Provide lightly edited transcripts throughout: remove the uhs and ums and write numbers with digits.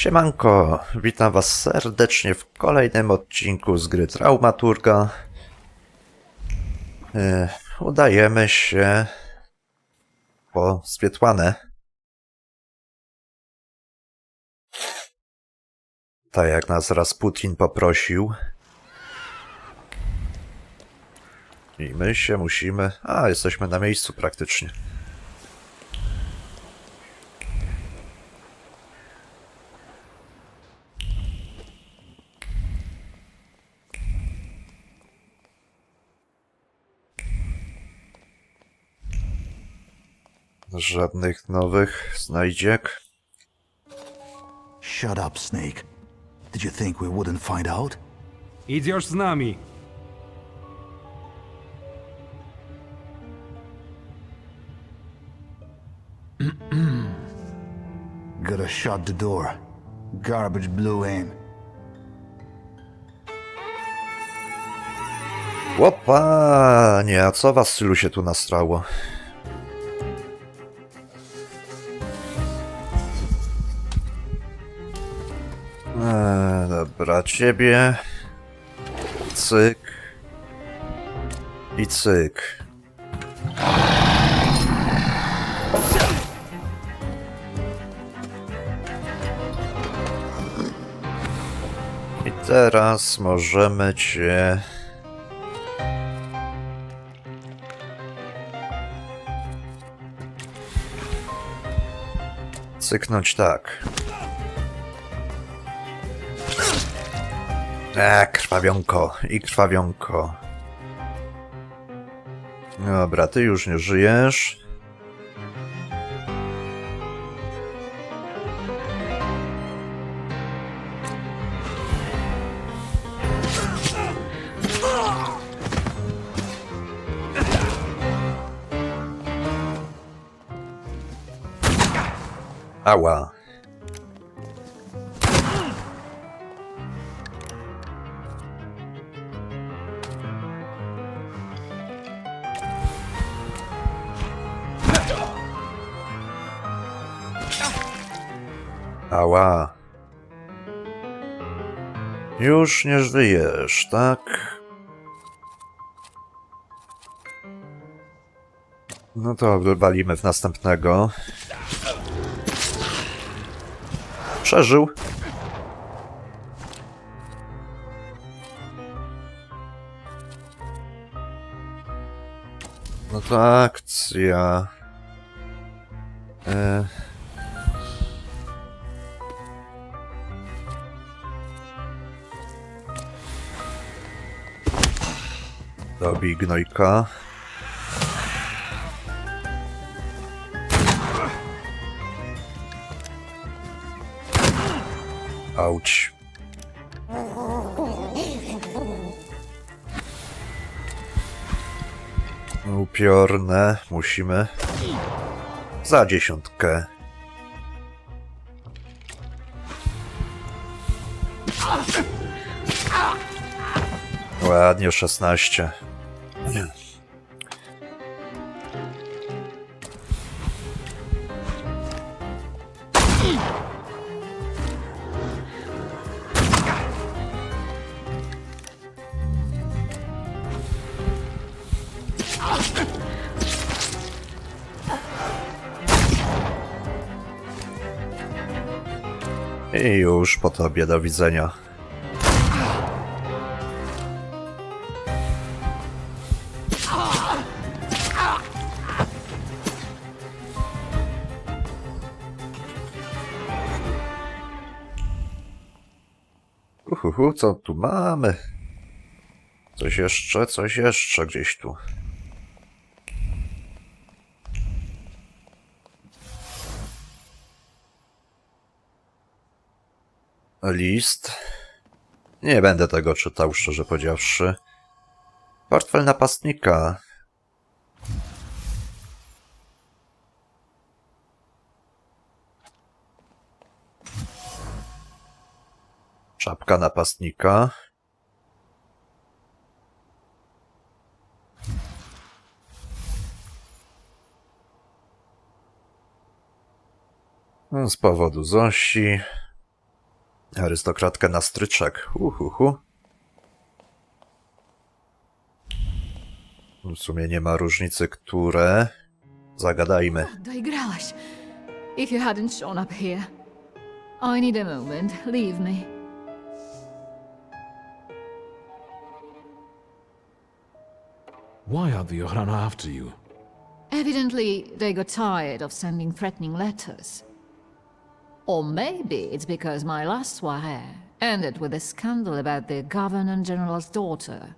Siemanko, witam was serdecznie w kolejnym odcinku z gry Thaumaturga. Udajemy się po Swietłanę. Tak jak nas raz Putin poprosił. I my się musimy... jesteśmy na miejscu praktycznie. Żadnych nowych znajdziek. Shut up, Snake. Did you think we wouldn't find out? Idziesz z nami. Gotta shut the door. Garbage blew in. Łopanie, a co was tylu się tu nastrało? Dobra, ciebie. Cyk. I cyk. I teraz możemy cię... cyknąć tak. Krwawionko i krwawionko. Dobra, ty już nie żyjesz. Ała. Ała. Już nie żyjesz, tak? No to walimy w następnego. Przeżył. No to akcja. Dobij gnojka. Auć. Upiorne. Musimy. Za 10. Ładnie, 16. I już po tobie, do widzenia. Co tu mamy? Coś jeszcze gdzieś tu. List. Nie będę tego czytał, szczerze powiedziawszy. Portfel napastnika. Czapka napastnika. Z powodu Zosi. Arystokratkę na stryczek. W sumie nie ma różnicy, które... Zagadajmy. Doigrałaś. If you hadn't shown up here. I need a moment. Leave me. Why are the Ochrana after you? Evidently, they got tired of sending threatening letters. Or maybe it's because my last soirée ended with a scandal about the Governor-General's daughter.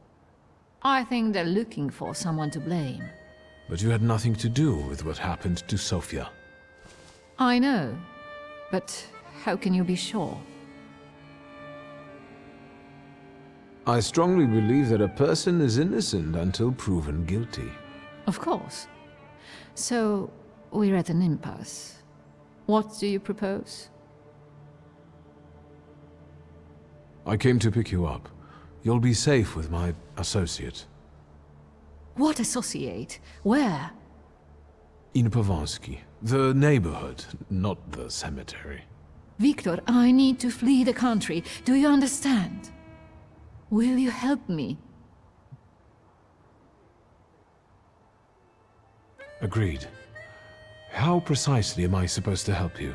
I think they're looking for someone to blame. But you had nothing to do with what happened to Sofia. I know, but how can you be sure? I strongly believe that a person is innocent until proven guilty. Of course. So, we're at an impasse. What do you propose? I came to pick you up. You'll be safe with my associate. What associate? Where? In Pawonski. The neighborhood, not the cemetery. Victor, I need to flee the country. Do you understand? Will you help me? Agreed. How precisely am I supposed to help you?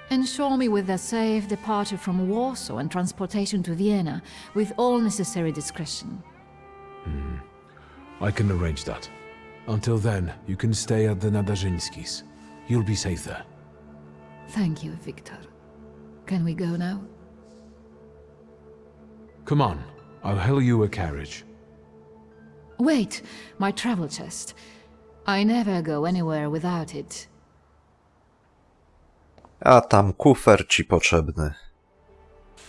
Ensure me with a safe departure from Warsaw and transportation to Vienna, with all necessary discretion. I can arrange that. Until then, you can stay at the Nadarzyńskis. You'll be safe there. Thank you, Victor. Can we go now? Come on, I'll hail you a carriage. Wait, my travel chest. I never go anywhere without it. A tam kufer ci potrzebny.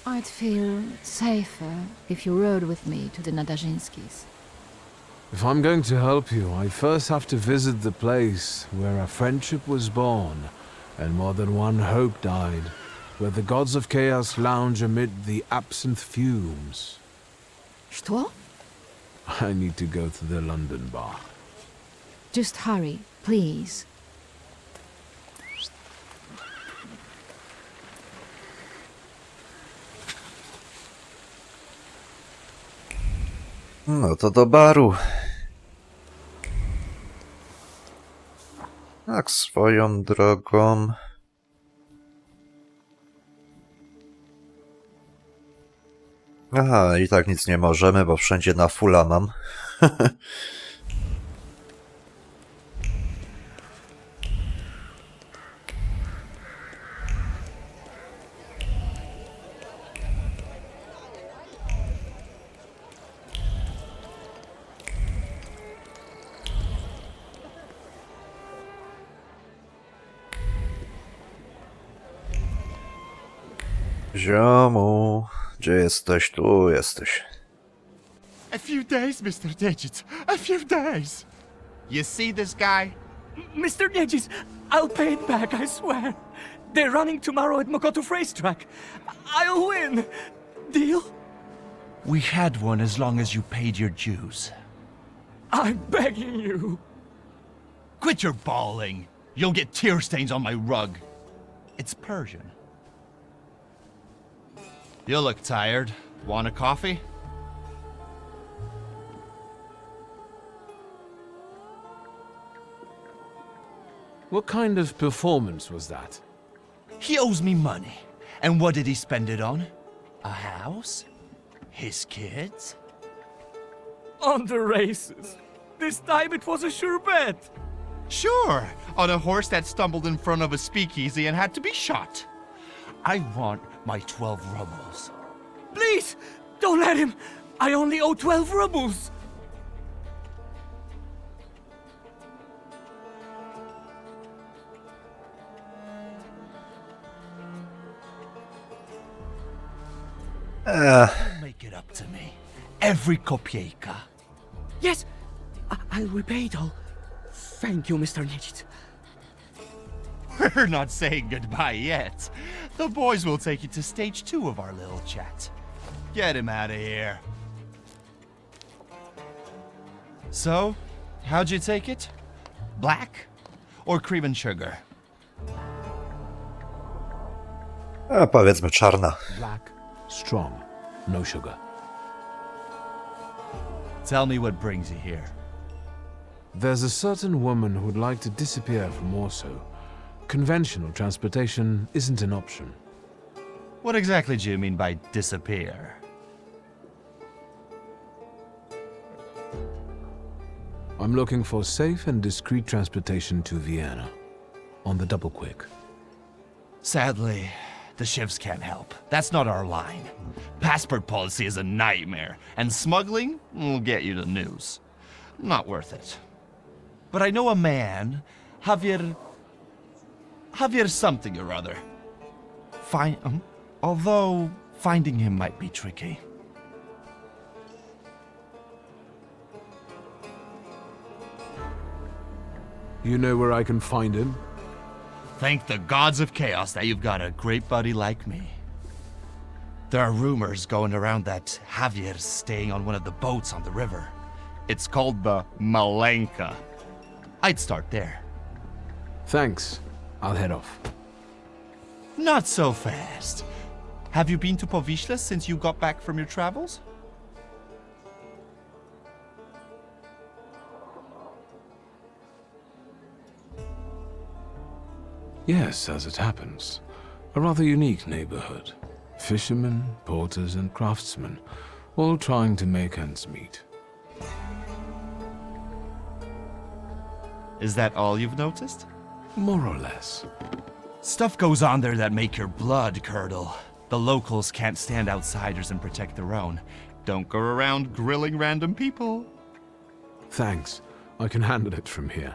I'd feel safer if you rode with me to the Nadarzyńskis. If I'm going to help you, I first have to visit the place where a friendship was born and more than one hope died, where the gods of chaos lounge amid the absinthe fumes. Что? I need to go to the London bar. Just hurry, please. No to do baru. Tak swoją drogą. Aha, i tak nic nie możemy, bo wszędzie na fulla mam. Ziomu, gdzie jesteś? Tu jesteś. A few days, Mr. Digits. A few days. You see this guy? Mr. Nedges, I'll pay it back, I swear. They're running tomorrow at Mokotów racetrack. I'll win. Deal? We had one as long as you paid your dues. I'm begging you. Quit your bawling. You'll get tear stains on my rug. It's Persian. You look tired. Want a coffee? What kind of performance was that? He owes me money. And what did he spend it on? A house? His kids? On the races. This time it was a sure bet. Sure, on a horse that stumbled in front of a speakeasy and had to be shot. I want my 12 rubles. Please, don't let him. I only owe 12 rubles. Make it up to me. Every kopieka. Yes, I'll repay it all. Thank you, Mr. Nedges. We're not saying goodbye yet. The boys will take you to stage 2 of our little chat. Get him out of here. So, how'd you take it? Black or cream and sugar? A powiedzmy czarna. Black. Strong, no sugar. Tell me what brings you here. There's a certain woman who'd like to disappear from Warsaw. Conventional transportation isn't an option. What exactly do you mean by disappear? I'm looking for safe and discreet transportation to Vienna. On the double quick. Sadly, the shivs can't help. That's not our line. Passport policy is a nightmare, and smuggling will get you the news. Not worth it. But I know a man, Javier something or other. Although finding him might be tricky. You know where I can find him? Thank the gods of chaos that you've got a great buddy like me. There are rumors going around that Javier's staying on one of the boats on the river. It's called the Malenka. I'd start there. Thanks. I'll head off. Not so fast. Have you been to Powieśle since you got back from your travels? Yes, as it happens. A rather unique neighborhood. Fishermen, porters, and craftsmen, all trying to make ends meet. Is that all you've noticed? More or less. Stuff goes on there that make your blood curdle. The locals can't stand outsiders and protect their own. Don't go around grilling random people. Thanks. I can handle it from here.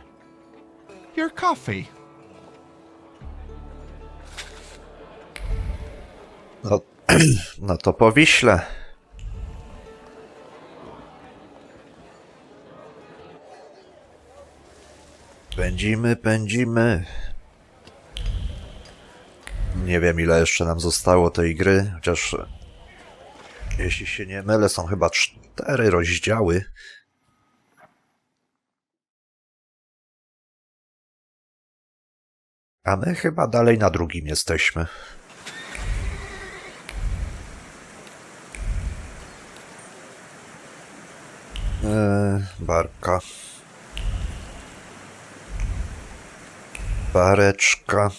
Your coffee. No to po Wiśle. Pędzimy. Nie wiem, ile jeszcze nam zostało tej gry, chociaż jeśli się nie mylę, są chyba 4 rozdziały. A my chyba dalej na drugim jesteśmy. Barka. Bareczka.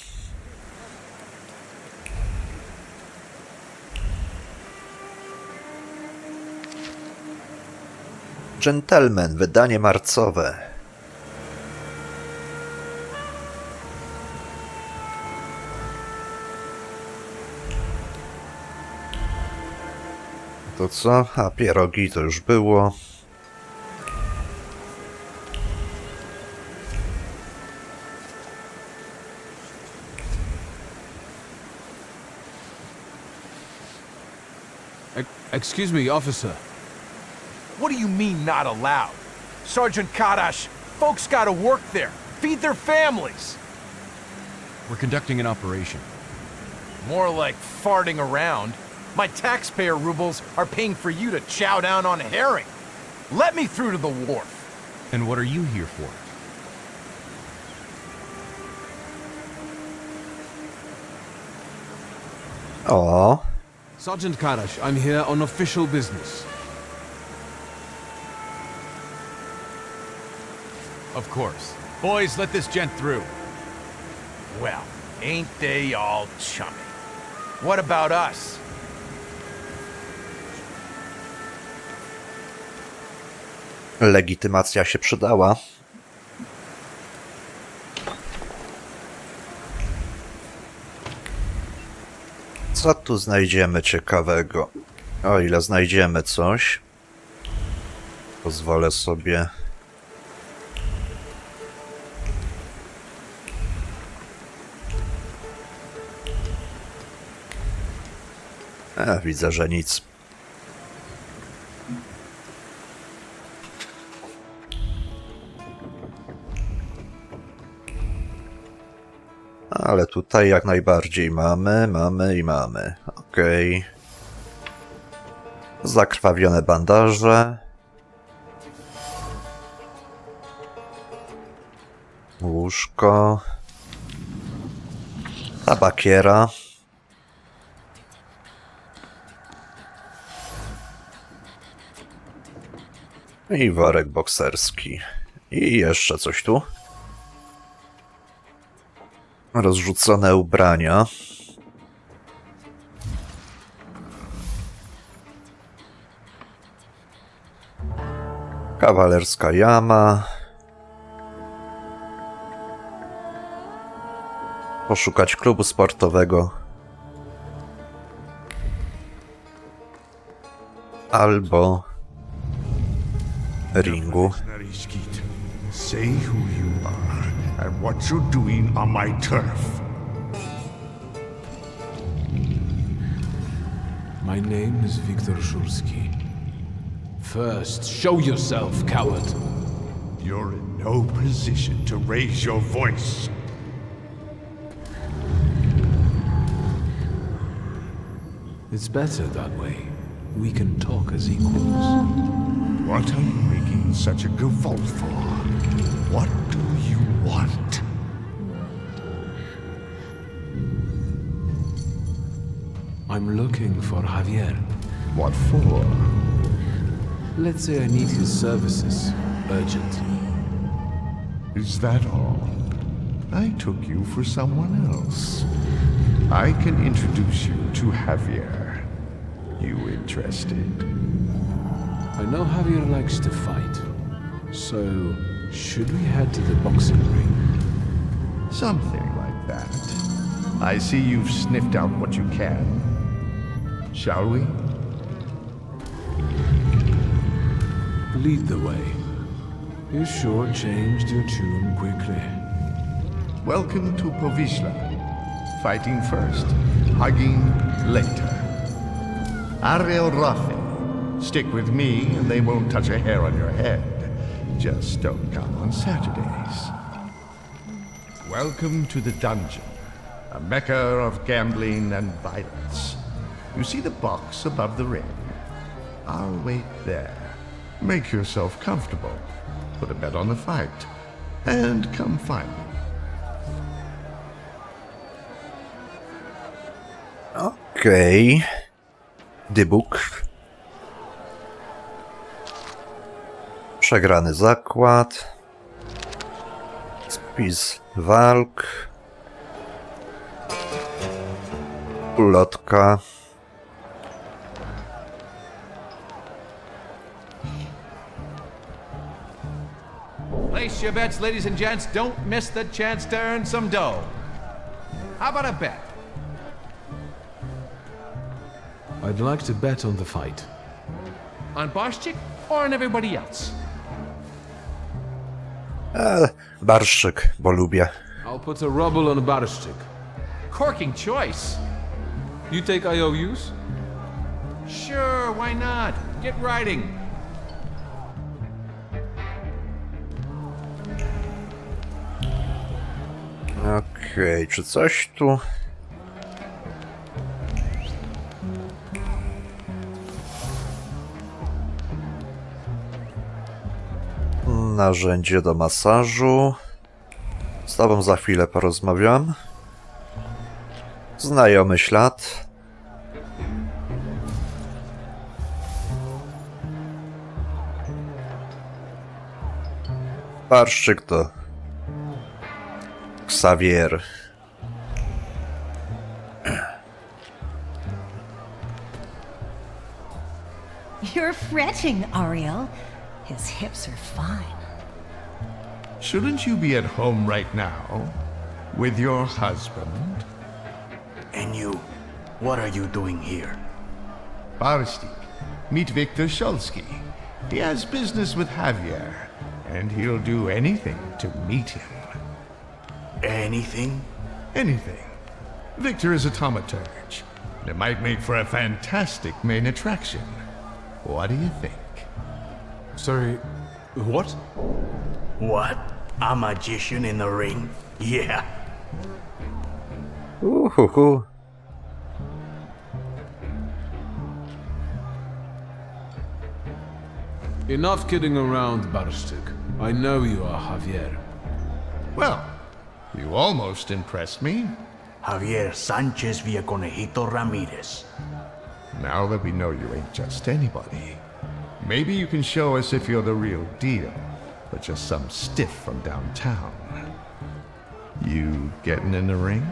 Gentleman, wydanie marcowe. To co? A pierogi to już było. Excuse me, officer. What do you mean, not allowed? Sergeant Kadash, folks gotta work there, feed their families. We're conducting an operation. More like farting around. My taxpayer rubles are paying for you to chow down on herring. Let me through to the wharf. And what are you here for? O, Sergeant Kadash, I'm here on official business. Of course. Boys, let this gent through. Well, ain't they all chummy? What about us? legitymacja się przydała. Co tu znajdziemy ciekawego? O ile znajdziemy coś. Pozwolę sobie... widzę, że nic. Ale tutaj jak najbardziej mamy. Okej. Zakrwawione bandaże. Łóżko. Tabakiera. I worek bokserski. I jeszcze coś tu. Rozrzucone ubrania. Kawalerska jama. Poszukać klubu sportowego. Albo ringu. Say who you are and what you're doing on my turf. My name is Viktor Szurski. First, show yourself, coward. You're in no position to raise your voice. It's better that way. We can talk as equals. What are you making such a gavolt for? What do you want? I'm looking for Javier. What for? Let's say I need his services urgently. Is that all? I took you for someone else. I can introduce you to Javier. You interested? I know Javier likes to fight. So, should we head to the boxing ring? Something like that. I see you've sniffed out what you can. Shall we? Lead the way. You sure changed your tune quickly. Welcome to Povizla. Fighting first, hugging later. Ariel Rafe. Stick with me and they won't touch a hair on your head. Just don't come on Saturdays. Welcome to the dungeon, a mecca of gambling and violence. You see the box above the ring? I'll wait there. Make yourself comfortable. Put a bet on the fight. And come find me. Okej. The Book. Przegrany zakład. Spis walk. Ulotka. Place your bets, ladies and gents. Don't miss the chance to earn some dough. How about a bet? I'd like to bet on the fight. On Barszczyk or on everybody else? Barszczyk, bo lubię. I'll put a ruble on Barszczyk. Corking choice. You take IOUs? Sure, why not? Get riding. Okej, czy coś tu? Narzędzie do masażu. Z tobą za chwilę porozmawiam. Znajomy ślad. Barszczyk to Xavier. You're fretting, Ariel. His hips are fine. Shouldn't you be at home right now? With your husband? And you, what are you doing here? Barstik, meet Viktor Shulsky. He has business with Javier, and he'll do anything to meet him. Anything? Anything. Viktor is a thaumaturge. It might make for a fantastic main attraction. What do you think? Sorry, what? What? A magician in the ring? Yeah. Uhuhu. Enough kidding around, Barszczyk. I know you are Javier. Well, you almost impressed me. Javier Sanchez Villaconejito Ramirez. Now that we know you ain't just anybody, Maybe you can show us if you're the real deal, but just some stiff from downtown. You getting in the ring?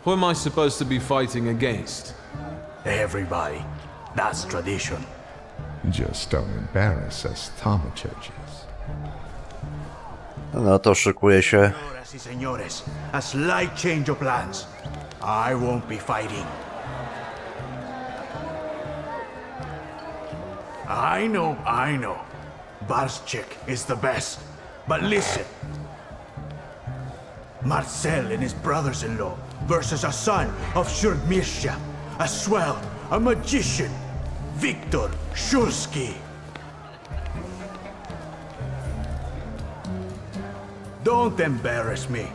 Who am I supposed to be fighting against? Everybody. That's tradition. Just don't embarrass us thaumaturges. No to szykuje się. Señoras y señores, a slight change of plans. I won't be fighting. I know. Barschik is the best. But listen. Marcel and his brothers-in-law versus a son of Shurmishya, a swell, a magician, Viktor Shulski. Don't embarrass me.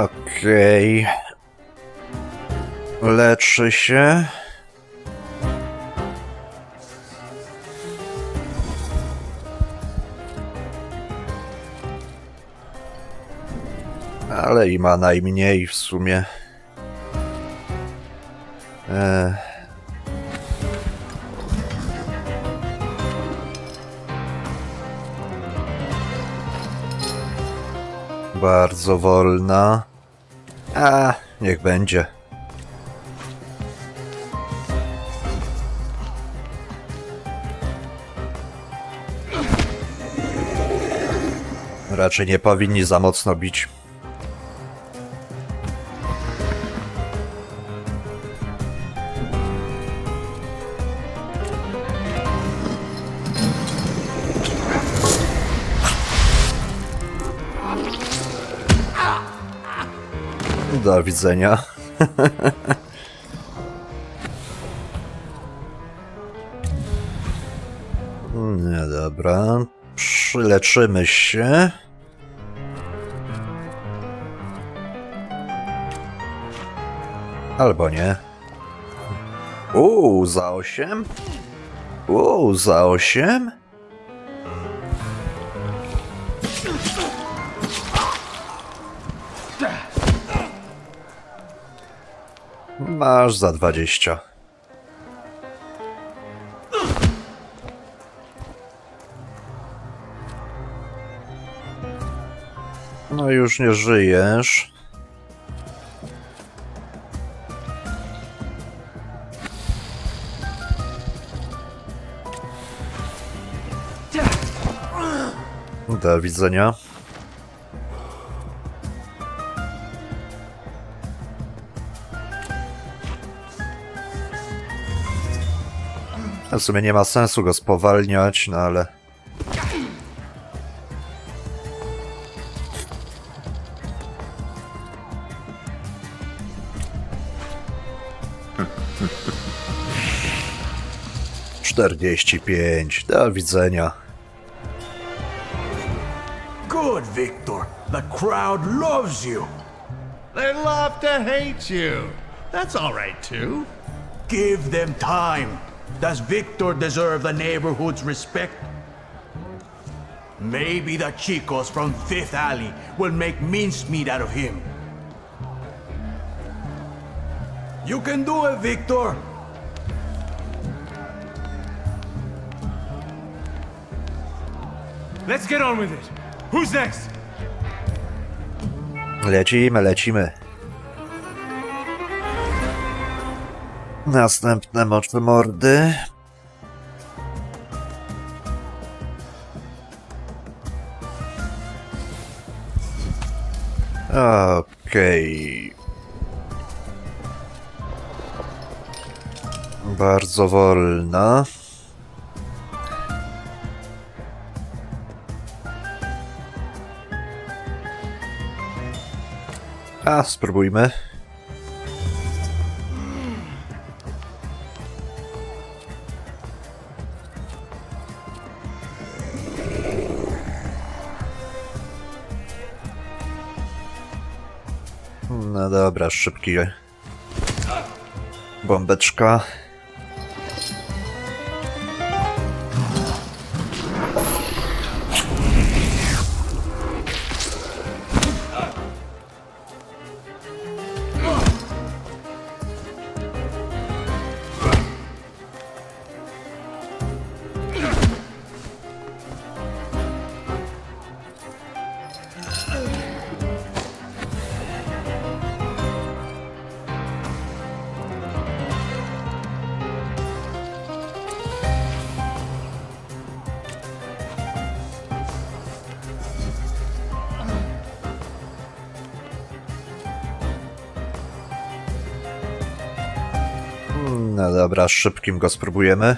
Okej. Leczy się. Ale i ma najmniej w sumie. Bardzo wolna. Niech będzie. Raczej nie powinni za mocno bić. Do widzenia. No dobra. Przyleczymy się. Albo nie. Za 8? Za 8? Masz za 20. No już nie żyjesz. Do widzenia. W sumie nie ma sensu go spowalniać, no ale... ...45. Do widzenia. Good, Victor. The crowd loves you. They love to hate you. That's all right, too. Give them time. Does Victor deserve the neighborhood's respect? Maybe the chicos from Fifth Alley will make mincemeat out of him. You can do it, Victor. Let's get on with it. Who's next? Lecimy. Następne moczne mordy. Okej. Bardzo wolna. Spróbujmy. No dobra, szybki. Bombeczka. No dobra, szybkim go spróbujemy.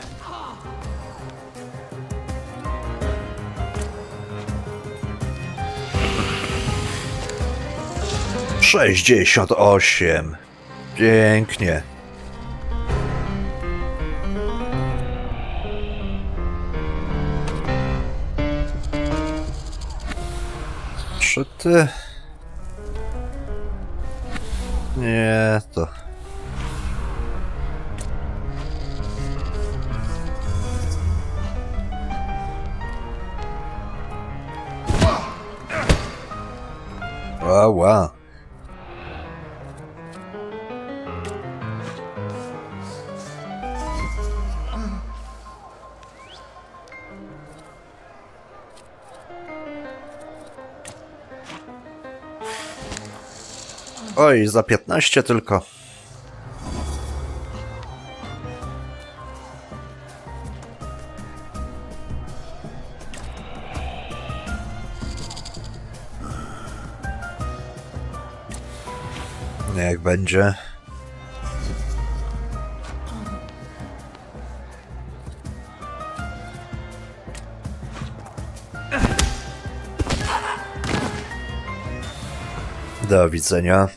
Sześćdziesiąt 68. Pięknie. Czy ty... Nie, to... Ała. Oj, za 15 tylko. Niech będzie. Do widzenia.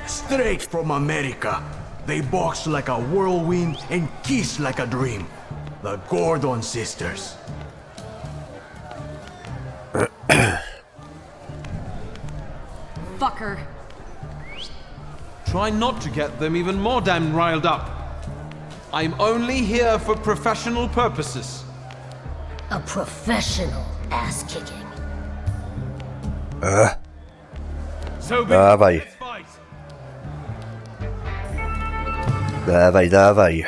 Straight from America. They box like a whirlwind and kiss like a dream. The Gordon sisters. Fucker. Try not to get them even more damn riled up. I'm only here for professional purposes. A professional ass kicking. So be Dawaj. let's fight. Dawaj, dawaj.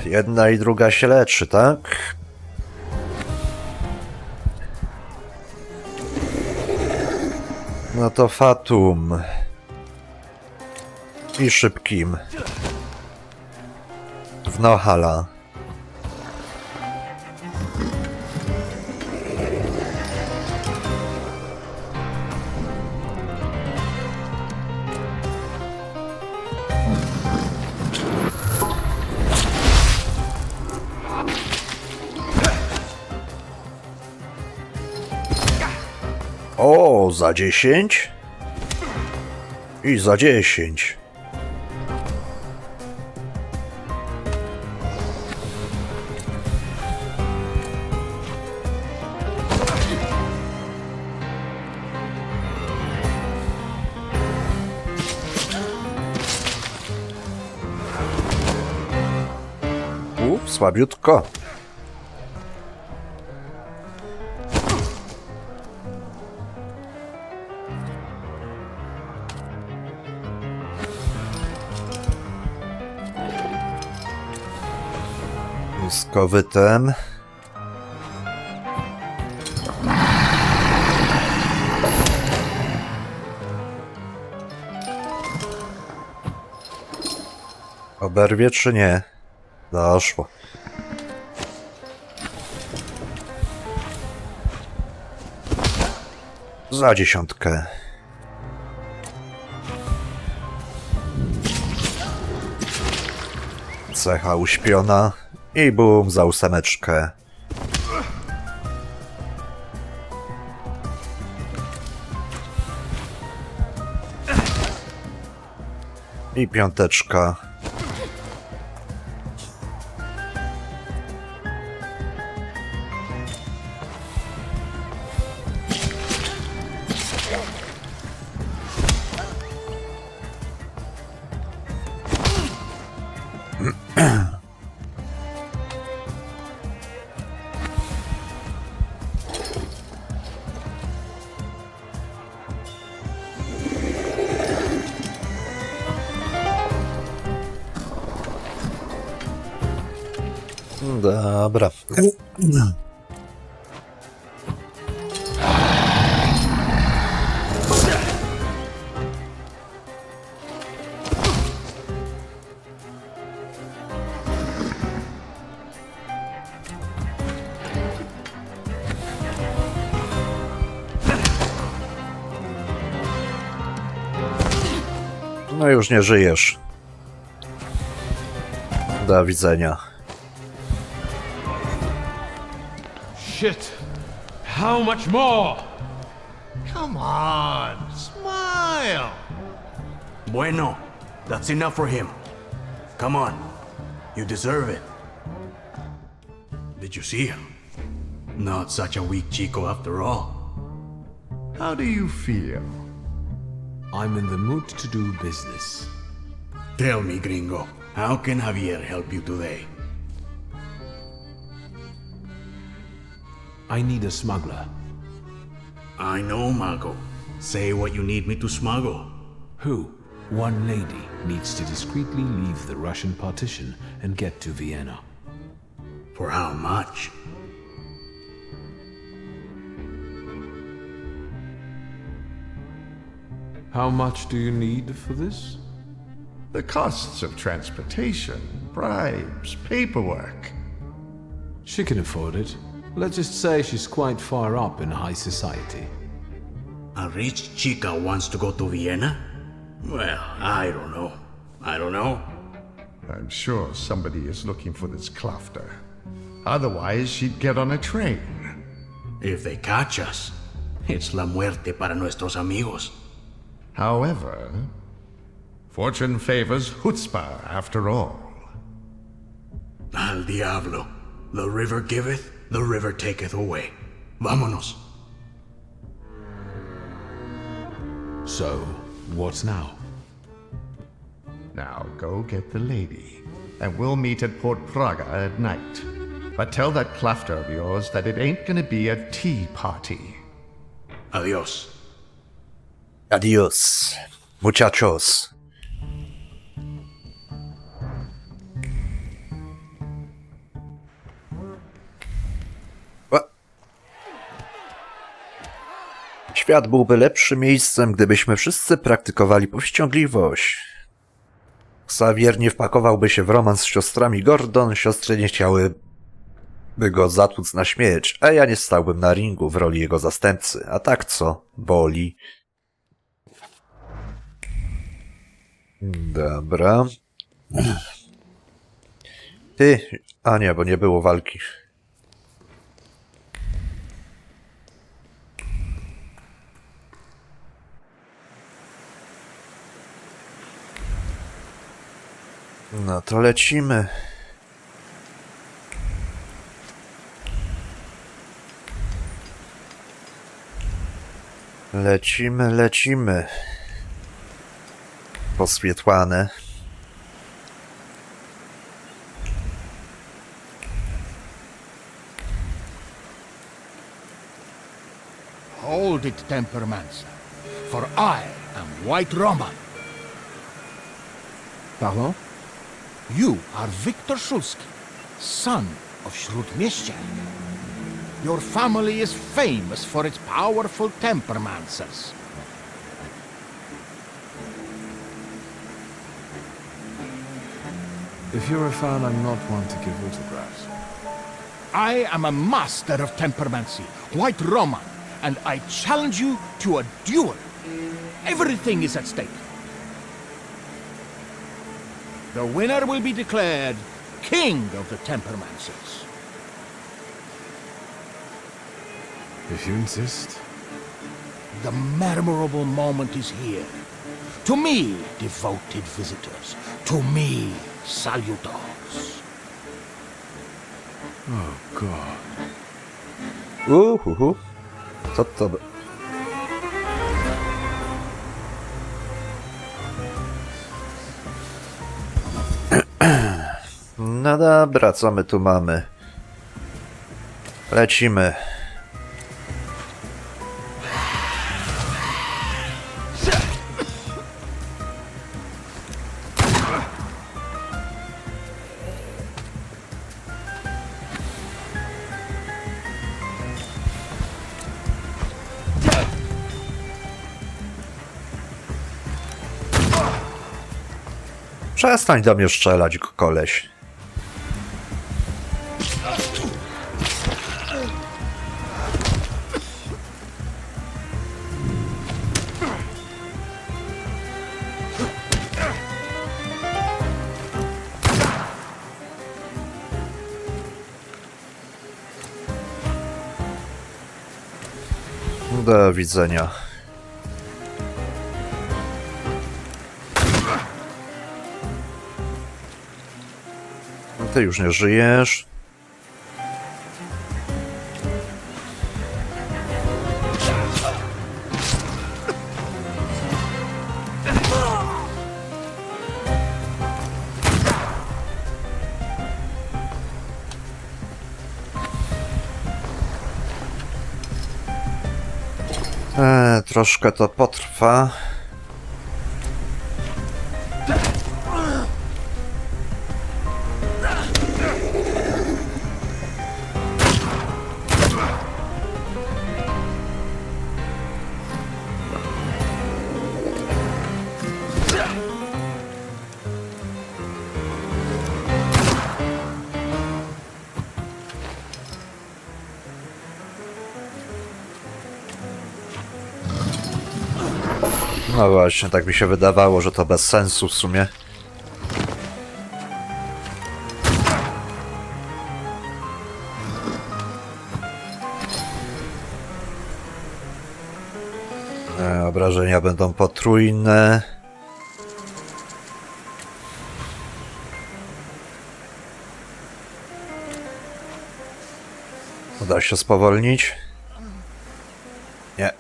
Jedna i druga się leczy, tak? No to fatum. I szybkim. W Nohala. O, za 10? I za 10. Słabiutko. Skowytem. Oberwie czy nie? Doszło. Za 10. Cecha uśpiona i bum za 8. I 5. Dobra. No już nie żyjesz. Do widzenia. Shit. How much more? Come on, smile. Bueno, that's enough for him. Come on, you deserve it. Did you see him? Not such a weak chico after all. How do you feel? I'm in the mood to do business. Tell me, gringo, how can Javier help you today? I need a smuggler. I know, Mago. Say what you need me to smuggle. Who? One lady needs to discreetly leave the Russian partition and get to Vienna. For how much? How much do you need for this? The costs of transportation, bribes, paperwork. She can afford it. Let's just say she's quite far up in high society. A rich chica wants to go to Vienna? Well, I don't know. I don't know. I'm sure somebody is looking for this Klafter. Otherwise, she'd get on a train. If they catch us, it's la muerte para nuestros amigos. However, fortune favors chutzpah after all. Al diablo. The river giveth, the river taketh away. Vámonos. So, what's now? Now go get the lady, and we'll meet at Port Praga at night. But tell that Klafter of yours that it ain't gonna be a tea party. Adios. Adios, muchachos. Świat byłby lepszym miejscem, gdybyśmy wszyscy praktykowali powściągliwość. Xavier nie wpakowałby się w romans z siostrami Gordon, siostry nie chciałyby go zatłuc na śmierć, a ja nie stałbym na ringu w roli jego zastępcy. A tak co? Boli. Dobra. Ty... A nie, bo nie było walki. No to lecimy. Lecimy. Poswietłane. Hold it, Tempermancer, for I am White Roman. Pardon? You are Victor Szulski, son of Śródmieścia. Your family is famous for its powerful Tempermancers. If you're a fan, I'm not one to give autographs. I am a master of Tempermancy, White Roman, and I challenge you to a duel. Everything is at stake. The winner will be declared King of the Tempermancers. If you insist. The memorable moment is here. To me, devoted visitors. To me, salutors. Oh, God. Co to by... No dobra, co my tu mamy? Lecimy. Przestań do mnie strzelać, koleś. Do widzenia. Ty już nie żyjesz. Troszkę to potrwa. No właśnie, tak mi się wydawało, że to bez sensu w sumie. Obrażenia będą potrójne. Da się spowolnić? Nie.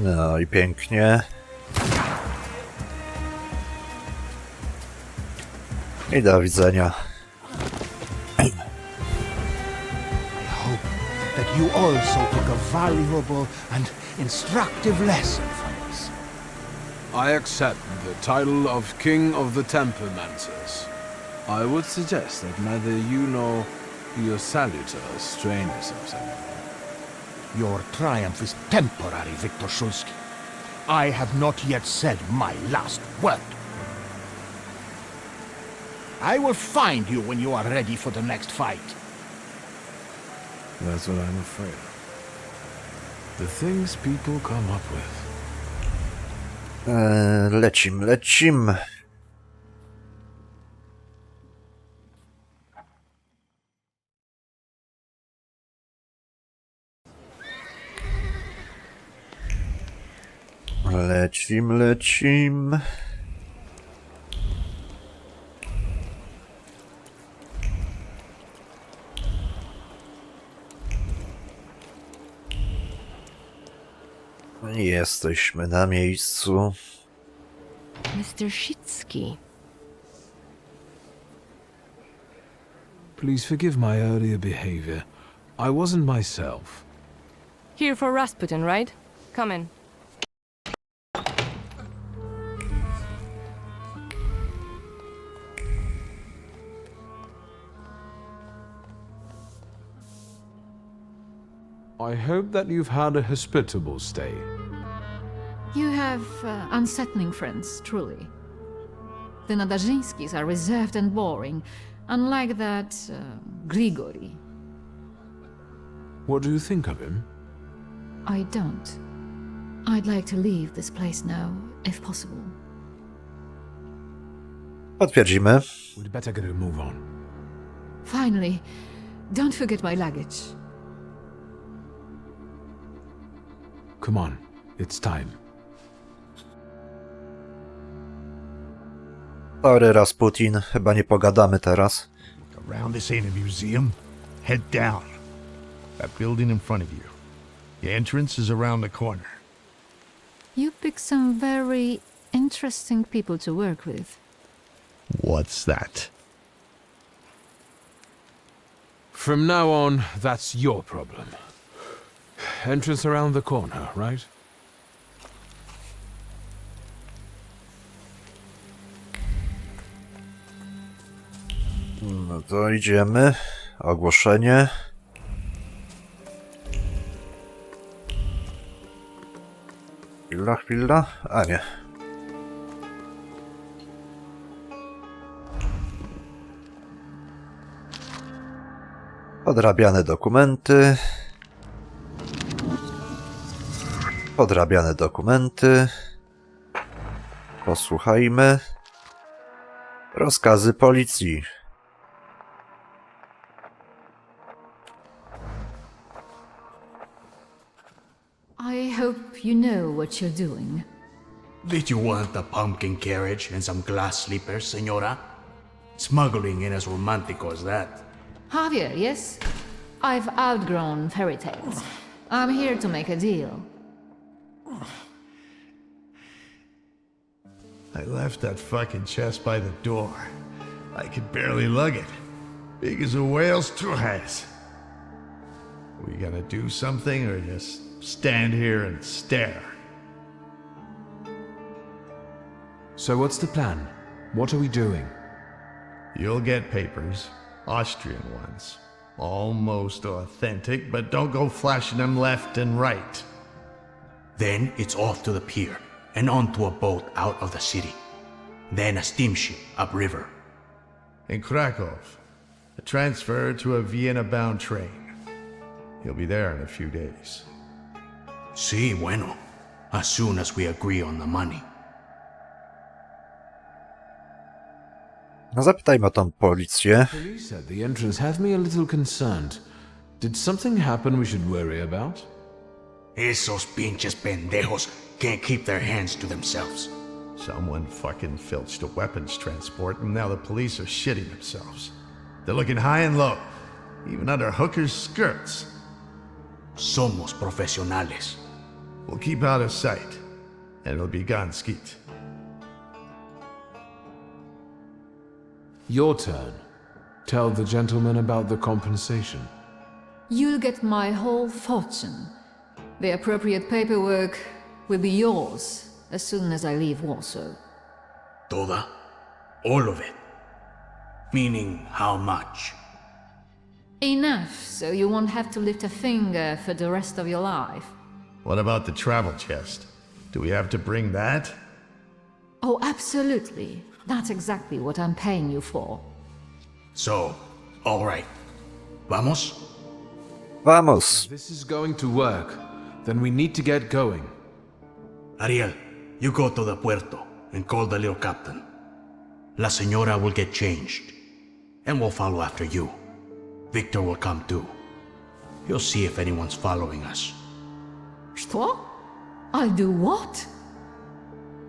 No i pięknie. I do widzenia. I hope that you also took a valuable and instructive lesson from us. I accept the title of King of the Tempermancers. I would suggest that neither you nor your salutors strain yourselves anymore. Your triumph is temporary, Victor Szulski. I have not yet said my last word. I will find you when you are ready for the next fight. That's what I'm afraid of. The things people come up with. Lecim. Lecim. Jesteśmy na miejscu. Mr. Shitsky. Please forgive my earlier behavior. I wasn't myself. Here for Rasputin, right? Come in. I hope that you've had a hospitable stay. You have unsettling friends, truly. The Nadarzyńskis are reserved and boring, unlike that Grigory. What do you think of him? I don't. I'd like to leave this place now, if possible. Potwierdzimy. We'd better get a move on. Finally, don't forget my luggage. Come on, it's time. Sorry, Rasputin, chyba nie pogadamy teraz. Around this ain't a museum. Head down. That building in front of you. The entrance is around the corner. You pick some very interesting people to work with. What's that? From now on, that's your problem. Entrance around the corner, right? No to idziemy. Ogłoszenie. Chwila. A nie. Podrabiane dokumenty. Posłuchajmy. Rozkazy policji. I hope you know what you're doing. Did you want a pumpkin carriage and some glass slippers, senora? Smuggling ain't as romantic as that. Javier, yes? I've outgrown fairy tales. I'm here to make a deal. I left that fucking chest by the door. I could barely lug it. Big as a whale's has. We gonna do something or just stand here and stare? So what's the plan? What are we doing? You'll get papers, Austrian ones. Almost authentic, but don't go flashing them left and right. Then it's off to the pier and onto a boat out of the city. Then a steamship upriver. In Krakow, a transfer to a Vienna-bound train. He'll be there in a few days. Sí, bueno. As soon as we agree on the money. No zapytajmy o tą policję. Police at the entrance have me a little concerned. Did something happen we should worry about? Esos pinches pendejos can't keep their hands to themselves. Someone fucking filched a weapons transport, and now the police are shitting themselves. They're looking high and low, even under hookers' skirts. Somos profesionales. We'll keep out of sight, and it'll be gone skeet. Your turn. Tell the gentleman about the compensation. You'll get my whole fortune. The appropriate paperwork will be yours as soon as I leave Warsaw. Toda? All of it? Meaning how much? Enough, so you won't have to lift a finger for the rest of your life. What about the travel chest? Do we have to bring that? Oh, absolutely. That's exactly what I'm paying you for. So, all right. Vamos? Vamos. If this is going to work, then we need to get going. Ariel, you go to the puerto and call the little captain. La señora will get changed, and we'll follow after you. Victor will come too. He'll see if anyone's following us. Что? I'll do what?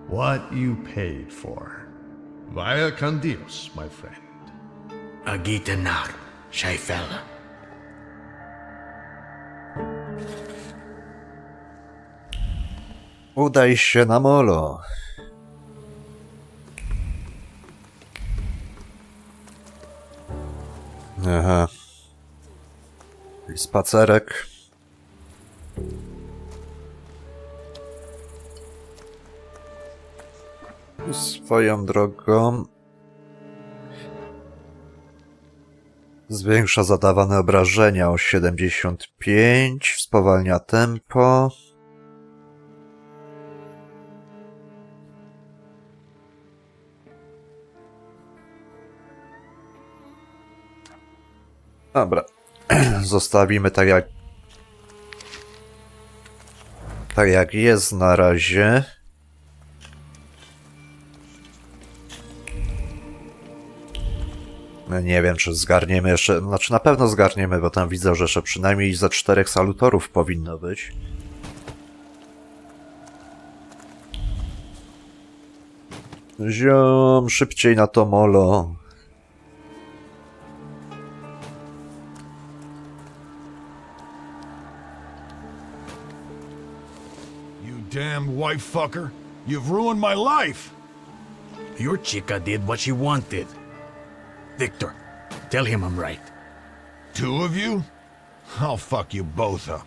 What you paid for. Vaya con Dios, my friend. Agitenar, Scheifele. Udaj się na molo. Aha. I spacerek. Swoją drogą zwiększa zadawane obrażenia o 75, spowalnia tempo. Dobra, zostawimy tak jak jest na razie. Nie wiem, czy zgarniemy jeszcze, znaczy na pewno zgarniemy, bo tam widzę, że jeszcze przynajmniej ze 4 salutorów powinno być. Ziom, szybciej na to molo. You damn wife fucker. You've ruined my life. Your chica did what she wanted. Victor, tell him I'm right. 2 of you? I'll fuck you both up.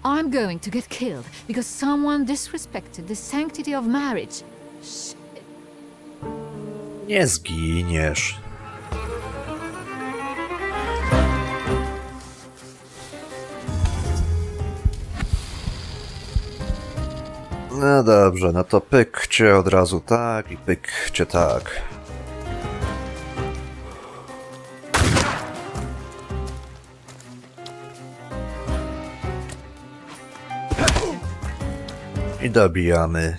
I'm going to get killed because someone disrespected the sanctity of marriage. Nie zginiesz. No dobrze, no to pykcie od razu tak i pykcie tak. I dobijamy.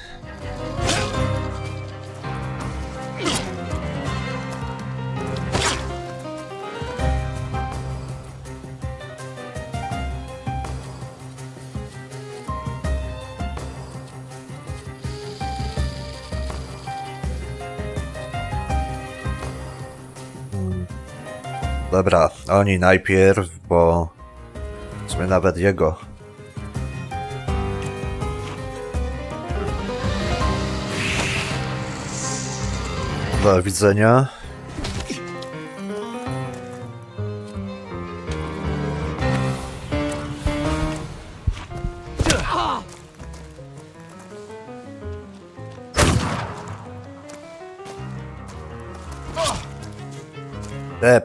Dobra, oni najpierw, bo w sumie nawet jego. Do widzenia.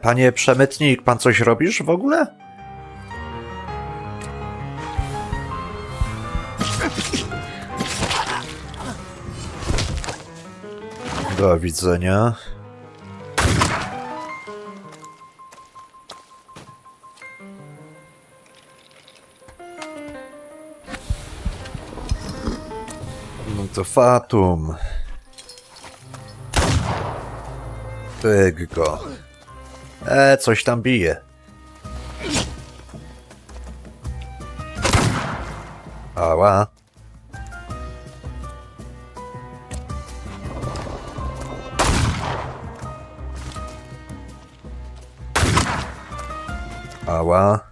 Panie przemytnik, pan coś robisz w ogóle? Do widzenia. No to fatum. Pyk go. Coś tam bije. Ała. Ała.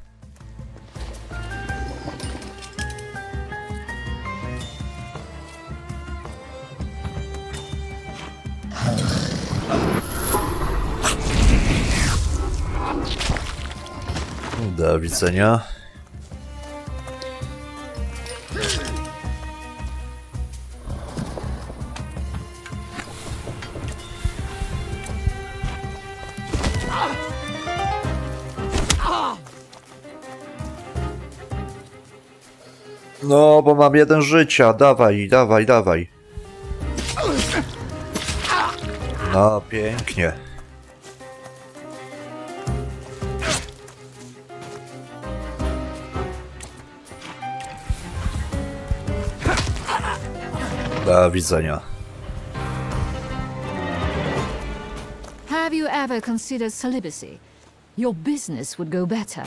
Do widzenia. No, bo mam 1 życia. Dawaj, dawaj, dawaj. No, pięknie. Do widzenia. Have you ever considered celibacy? Your business would go better.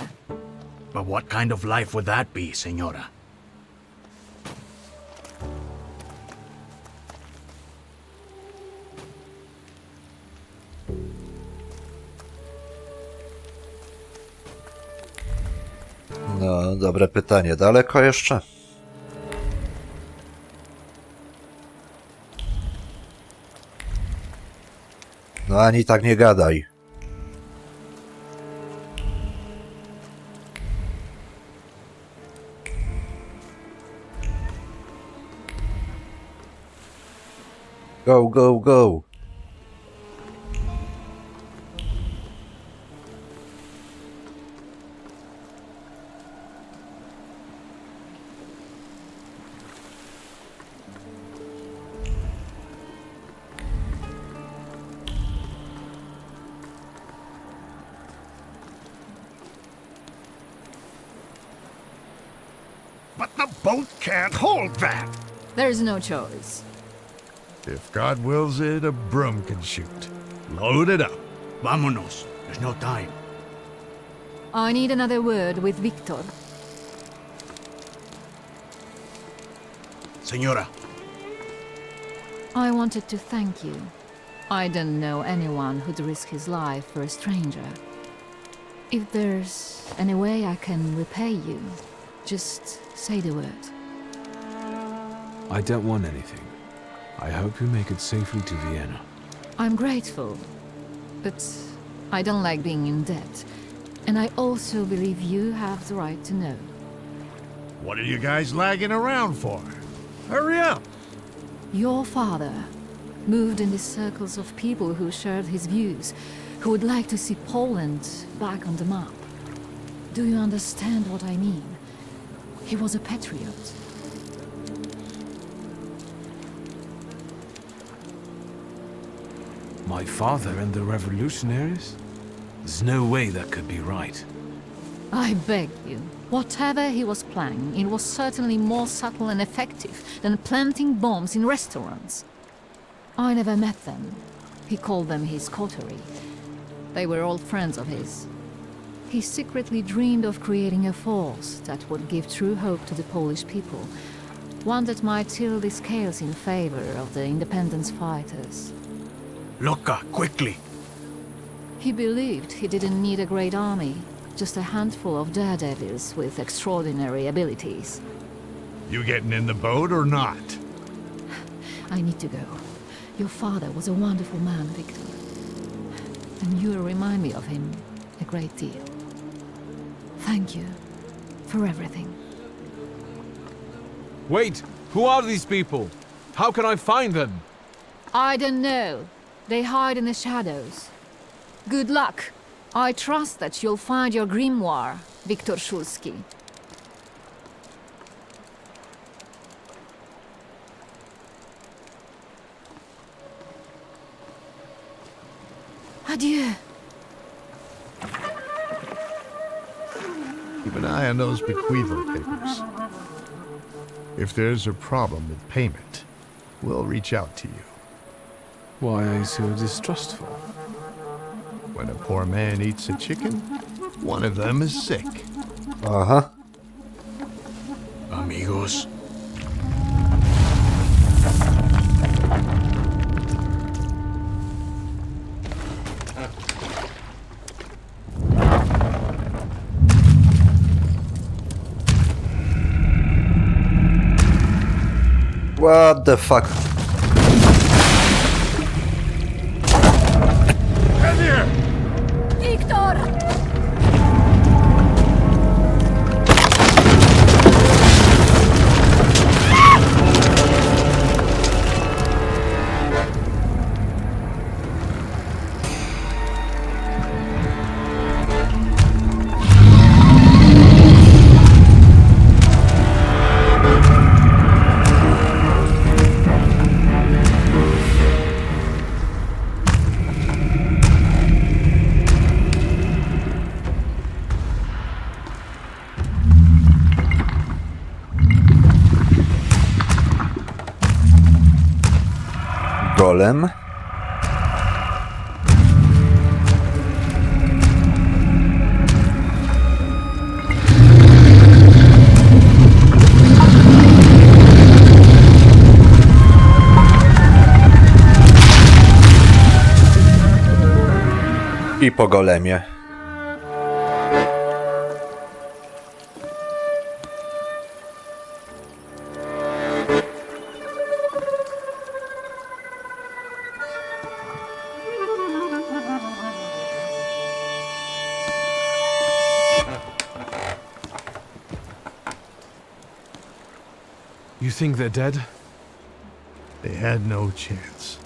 But what kind of life would that be, Senora? No, dobre pytanie. Daleko jeszcze? No ani tak nie gadaj. Go, go, go. But the boat can't hold that! There's no choice. If God wills it, a broom can shoot. Load it up. Vámonos. There's no time. I need another word with Victor. Senora. I wanted to thank you. I don't know anyone who'd risk his life for a stranger. If there's any way I can repay you, just say the word. I don't want anything. I hope you make it safely to Vienna. I'm grateful, but I don't like being in debt. And I also believe you have the right to know. What are you guys lagging around for? Hurry up! Your father moved in the circles of people who shared his views, who would like to see Poland back on the map. Do you understand what I mean? He was a patriot. My father and the revolutionaries? There's no way that could be right. I beg you. Whatever he was planning, it was certainly more subtle and effective than planting bombs in restaurants. I never met them. He called them his coterie. They were old friends of his. He secretly dreamed of creating a force that would give true hope to the Polish people, one that might tilt the scales in favor of the independence fighters. Luca, quickly! He believed he didn't need a great army, just a handful of daredevils with extraordinary abilities. You getting in the boat or not? I need to go. Your father was a wonderful man, Victor. And you remind me of him a great deal. Thank you for everything. Wait! Who are these people? How can I find them? I don't know. They hide in the shadows. Good luck. I trust that you'll find your grimoire, Viktor Szulski. Adieu. Keep an eye on those bequeathal papers. If there's a problem with payment, we'll reach out to you. Why are you so distrustful? When a poor man eats a chicken, one of them is sick. Aha. Amigos. What the fuck? Victor! Golem. I po golemie. You think they're dead? They had no chance.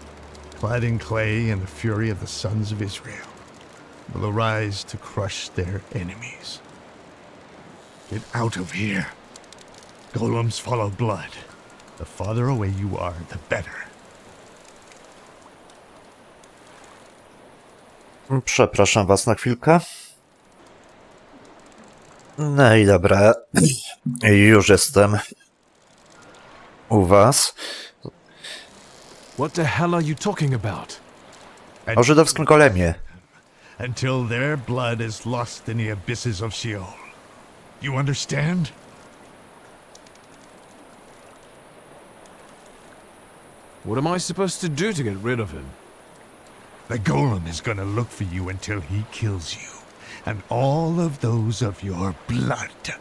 Clad in clay and the fury of the sons of Israel will arise to crush their enemies. Get out of here. Golems follow blood. The farther away you are, the better. Przepraszam was na chwilkę. No i dobra. Już jestem u was. What the hell are you talking about? O żydowskim golemie. Until their blood is lost in the abysses of Sheol. You understand? What am I supposed to do to get rid of him? The golem is gonna look for you until he kills you, and all of those of your blood.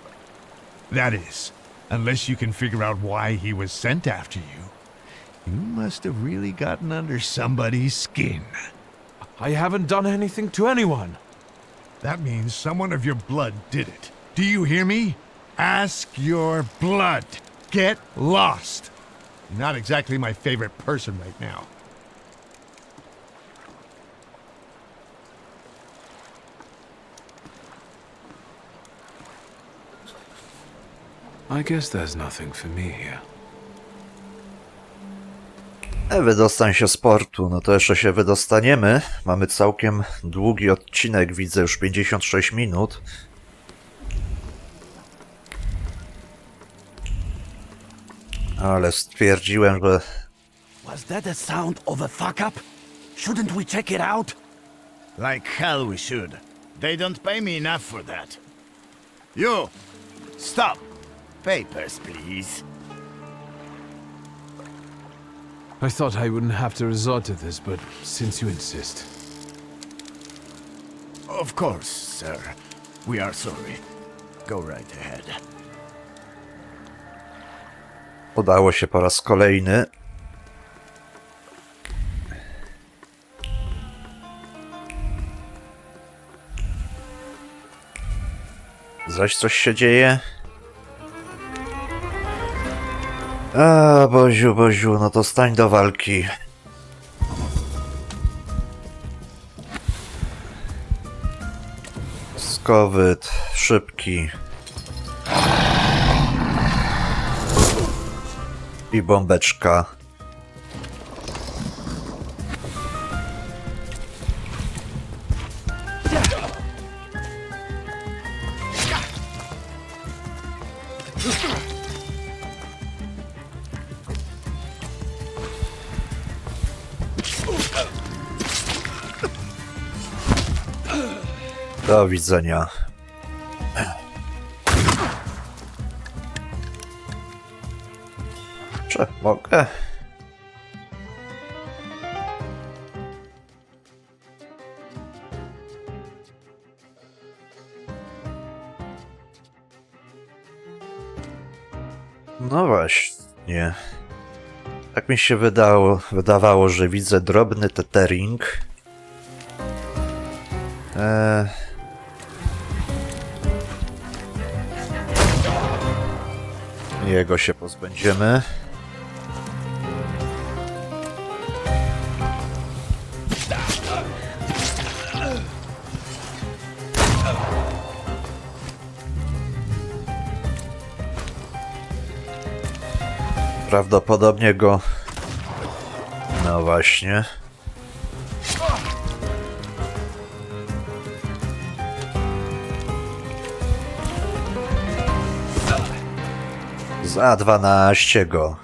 That is, unless you can figure out why he was sent after you. You must have really gotten under somebody's skin. I haven't done anything to anyone. That means someone of your blood did it. Do you hear me? Ask your blood. Get lost. You're not exactly my favorite person right now. I guess there's nothing for me here. Wydostań się z portu. No to jeszcze się wydostaniemy. Mamy całkiem długi odcinek, widzę już 56 minut. Ale stwierdziłem, że... Was that a sound of a fuck up? Shouldn't we check it out? Like hell we should. They don't pay me enough for that. You! Stop! Papers, please. I thought I wouldn't have to resort to this, but since you insist. Of course, sir. We are sorry. Go right ahead. Udało się po raz kolejny. Zaś coś się dzieje? A, Boziu, Boziu, no to stań do walki. Skowyt, szybki. I bombeczka. Do widzenia. Czy mogę? No właśnie. Tak mi się wydawało, że widzę drobny tethering. Jego się pozbędziemy. Prawdopodobnie go... No właśnie. Za 12 go.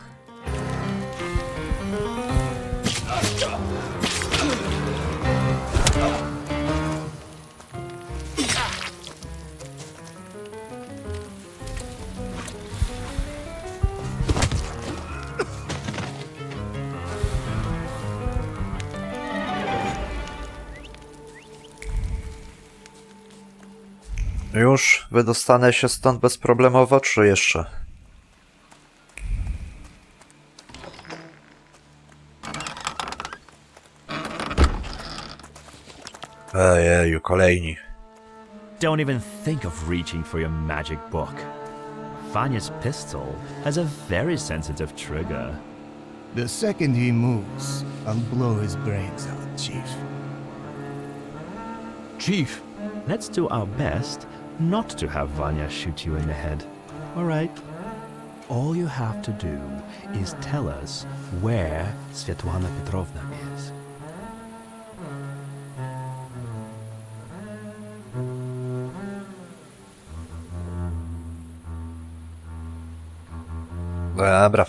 Już wydostanę się stąd bezproblemowo, czy jeszcze? Ejeju, kolejni. Don't even think of reaching for your magic book. Vanya's pistol has a very sensitive trigger. The second he moves, I'll blow his brains out, Chief. Chief! Let's do our best not to have Vanya shoot you in the head. All right? All you have to do is tell us where Svetlana Petrovna is. Dobra.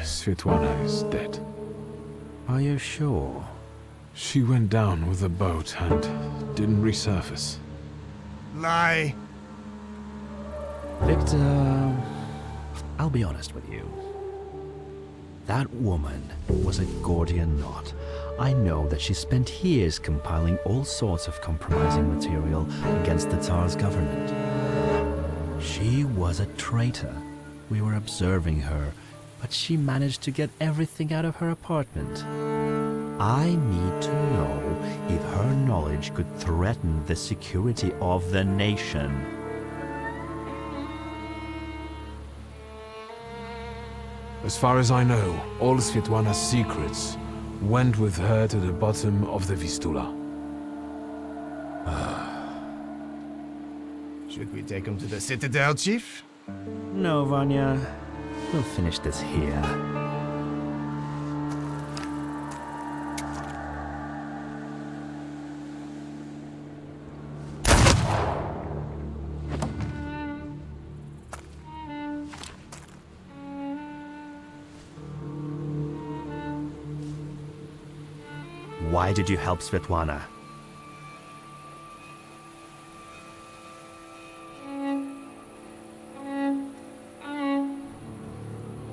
Svetlana is dead. Are you sure? She went down with a boat and didn't resurface. Lie. Victor, I'll be honest with you. That woman was a Gordian knot. I know that she spent years compiling all sorts of compromising material against the Tsar's government. She was a traitor. We were observing her, but she managed to get everything out of her apartment. I need to know if her knowledge could threaten the security of the nation. As far as I know, all Svetlana's secrets went with her to the bottom of the Vistula. Should we take him to the Citadel, Chief? No, Vanya. We'll finish this here. Why did you help Svetlana?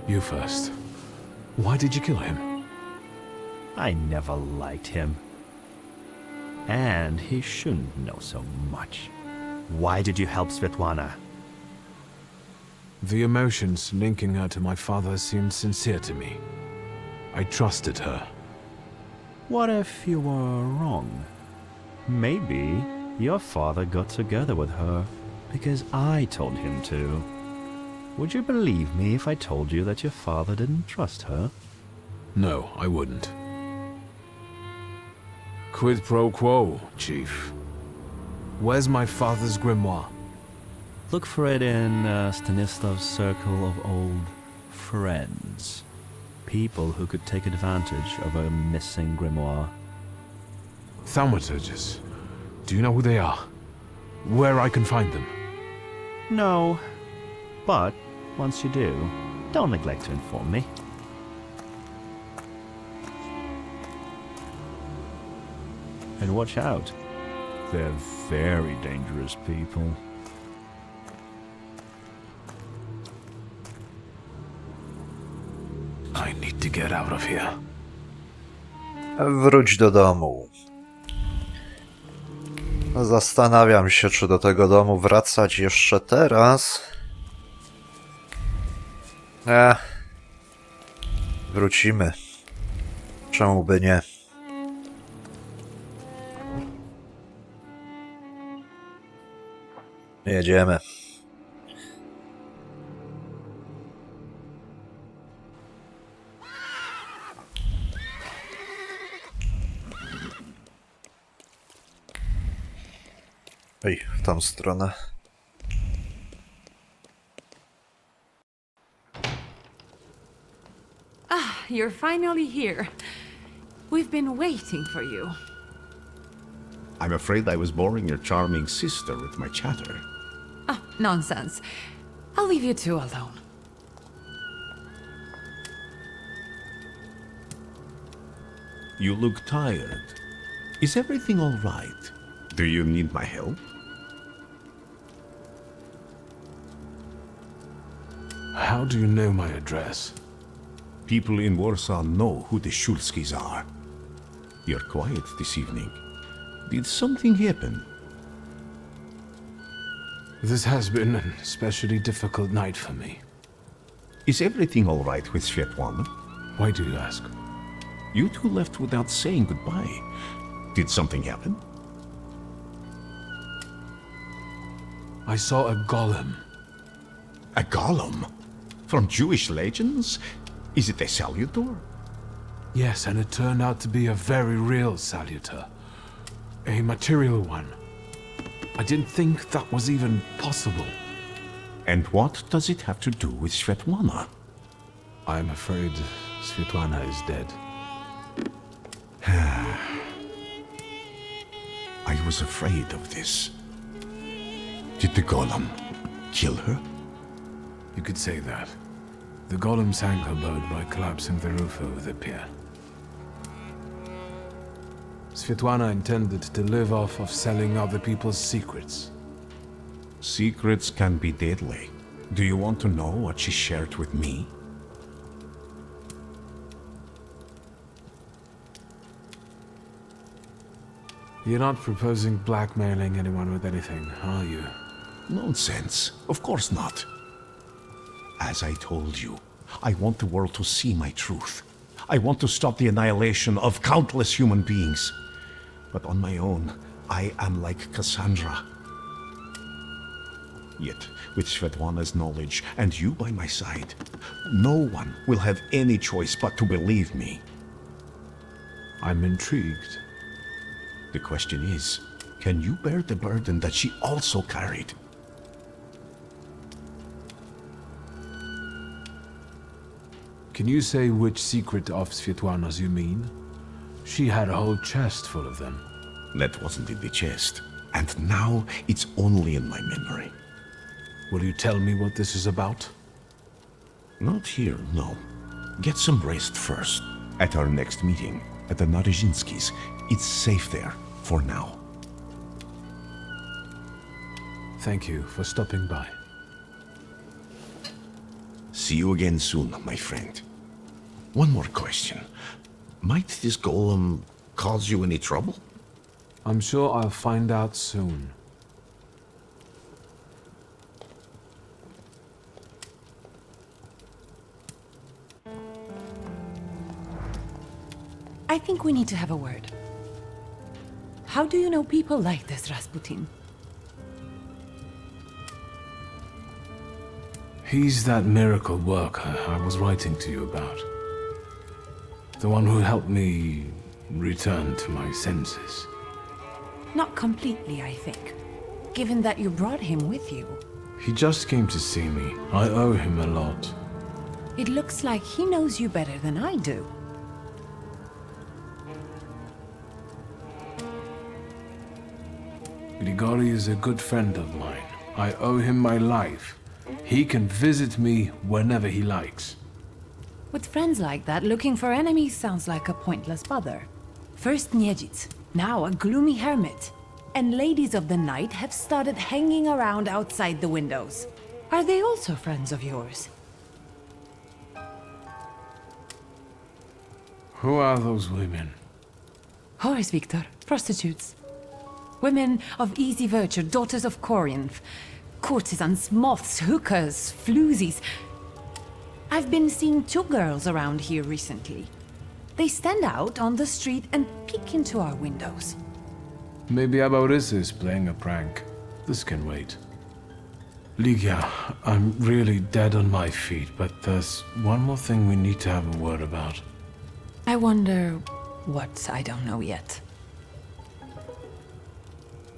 You first. Why did you kill him? I never liked him. And he shouldn't know so much. Why did you help Svetlana? The emotions linking her to my father seemed sincere to me. I trusted her. What if you were wrong? Maybe your father got together with her because I told him to. Would you believe me if I told you that your father didn't trust her? No, I wouldn't. Quid pro quo, Chief. Where's my father's grimoire? Look for it in Stanislav's circle of old friends. People who could take advantage of a missing grimoire. Thaumaturges. Do you know who they are? Where I can find them? No, but once you do, don't neglect to inform me. And watch out. They're very dangerous people. I need to get out of here. Wróć do domu. Zastanawiam się, czy do tego domu wracać jeszcze teraz. Wrócimy. Czemu by nie? Jedziemy. Ej, w tą stronę. You're finally here. We've been waiting for you. I'm afraid I was boring your charming sister with my chatter. Oh, nonsense. I'll leave you two alone. You look tired. Is everything all right? Do you need my help? How do you know my address? People in Warsaw know who the Szulskis are. You're quiet this evening. Did something happen? This has been an especially difficult night for me. Is everything all right with Svetlana? Why do you ask? You two left without saying goodbye. Did something happen? I saw a golem. A golem? From Jewish legends? Is it a salutor? Yes, and it turned out to be a very real salutor. A material one. I didn't think that was even possible. And what does it have to do with Svetlana? I'm afraid Svetlana is dead. I was afraid of this. Did the golem kill her? You could say that. The golem sank her boat by collapsing the roof over the pier. Svetlana intended to live off of selling other people's secrets. Secrets can be deadly. Do you want to know what she shared with me? You're not proposing blackmailing anyone with anything, are you? Nonsense. Of course not. As I told you, I want the world to see my truth. I want to stop the annihilation of countless human beings. But on my own, I am like Cassandra. Yet, with Svetlana's knowledge and you by my side, no one will have any choice but to believe me. I'm intrigued. The question is, can you bear the burden that she also carried? Can you say which secret of Svetlana's you mean? She had a whole chest full of them. That wasn't in the chest. And now it's only in my memory. Will you tell me what this is about? Not here, no. Get some rest first. At our next meeting. at the Naryzinskis. It's safe there, for now. Thank you for stopping by. See you again soon, my friend. One more question. Might this golem cause you any trouble? I'm sure I'll find out soon. I think we need to have a word. How do you know people like this, Rasputin? He's that miracle worker I was writing to you about. The one who helped me return to my senses. Not completely, I think. Given that you brought him with you. He just came to see me. I owe him a lot. It looks like he knows you better than I do. Grigori is a good friend of mine. I owe him my life. He can visit me whenever he likes. With friends like that, looking for enemies sounds like a pointless bother. First Niedzic, now a gloomy hermit. And ladies of the night have started hanging around outside the windows. Are they also friends of yours? Who are those women? Whores, Victor. Prostitutes. Women of easy virtue, daughters of Corinth. Courtesans, moths, hookers, floozies. I've been seeing 2 girls around here recently. They stand out on the street and peek into our windows. Maybe Abaurisa is playing a prank. This can wait. Ligia, I'm really dead on my feet, but there's one more thing we need to have a word about. I wonder what I don't know yet.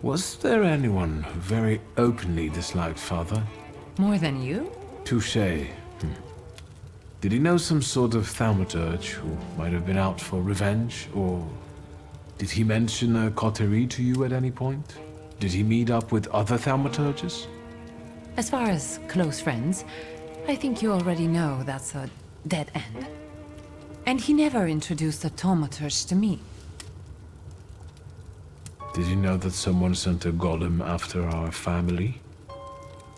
Was there anyone who very openly disliked Father? More than you? Touché. Did he know some sort of Thaumaturge who might have been out for revenge, or did he mention a coterie to you at any point? Did he meet up with other Thaumaturges? As far as close friends, I think you already know that's a dead end. And he never introduced a Thaumaturge to me. Did you know that someone sent a golem after our family?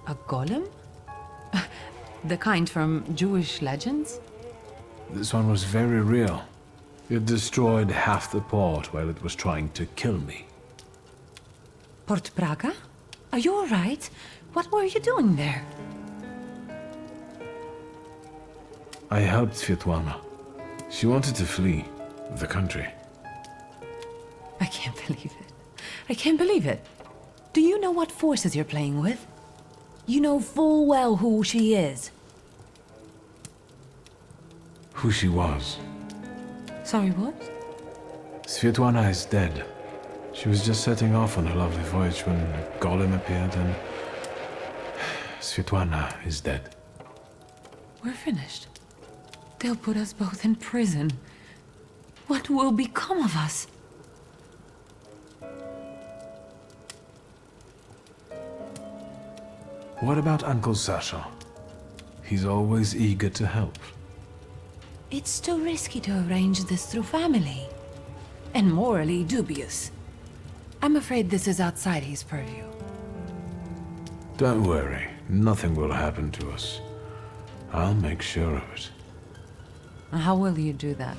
A golem? The kind from Jewish legends? This one was very real. It destroyed half the port while it was trying to kill me. Port Praga? Are you all right? What were you doing there? I helped Svetlana. She wanted to flee the country. I can't believe it. I can't believe it. Do you know what forces you're playing with? You know full well who she is. Who she was. Sorry, what? Svetlana is dead. She was just setting off on her lovely voyage when Golem appeared and... Svetlana is dead. We're finished. They'll put us both in prison. What will become of us? What about Uncle Sasha? He's always eager to help. It's too risky to arrange this through family. And morally dubious. I'm afraid this is outside his purview. Don't worry, nothing will happen to us. I'll make sure of it. How will you do that?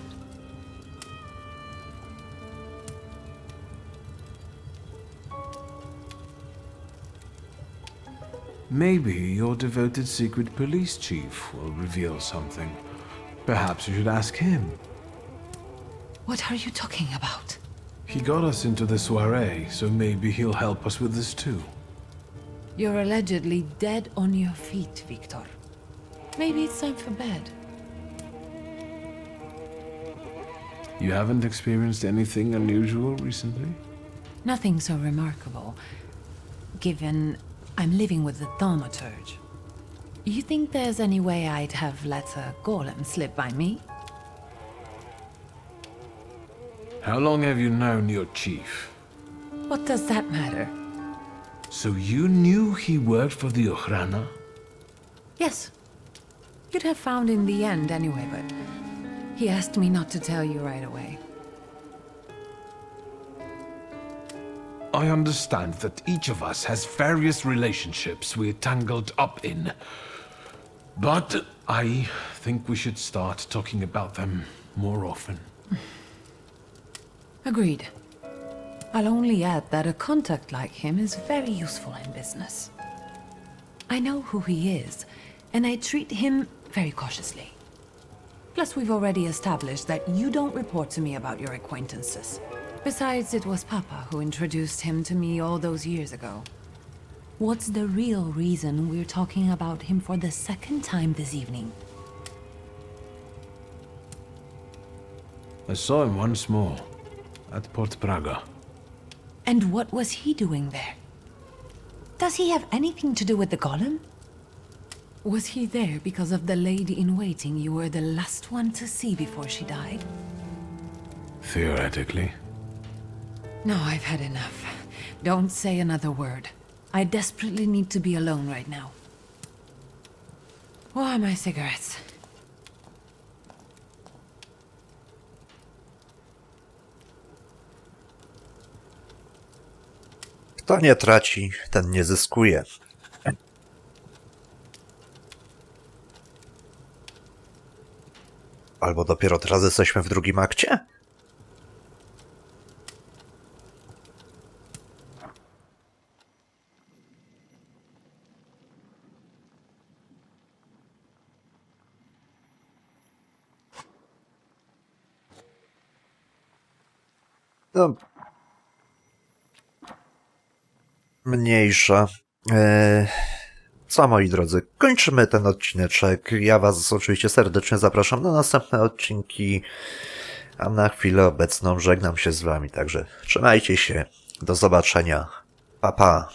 Maybe your devoted secret police chief will reveal something. Perhaps you should ask him. What are you talking about? He got us into the soiree, so maybe he'll help us with this too. You're allegedly dead on your feet, Victor. Maybe it's time for bed. You haven't experienced anything unusual recently? Nothing so remarkable, given I'm living with the Thaumaturge. You think there's any way I'd have let a golem slip by me? How long have you known your chief? What does that matter? So you knew he worked for the Ochrana? Yes. You'd have found in the end anyway, but he asked me not to tell you right away. I understand that each of us has various relationships we're tangled up in. But I think we should start talking about them more often. Agreed. I'll only add that a contact like him is very useful in business. I know who he is, and I treat him very cautiously. Plus, we've already established that you don't report to me about your acquaintances. Besides, it was Papa who introduced him to me all those years ago. What's the real reason we're talking about him for the second time this evening? I saw him once more, at Port Praga. And what was he doing there? Does he have anything to do with the golem? Was he there because of the lady-in-waiting you were the last one to see before she died? Theoretically. No, I've had enough. Don't say another word. I desperately need to be alone right now. Where are my cigarettes? Kto nie traci, ten nie zyskuje. Albo dopiero teraz jesteśmy w drugim akcie? No. Mniejsza. Co, moi drodzy, kończymy ten odcineczek. Ja was oczywiście serdecznie zapraszam na następne odcinki, a na chwilę obecną żegnam się z wami, także trzymajcie się, do zobaczenia, pa pa.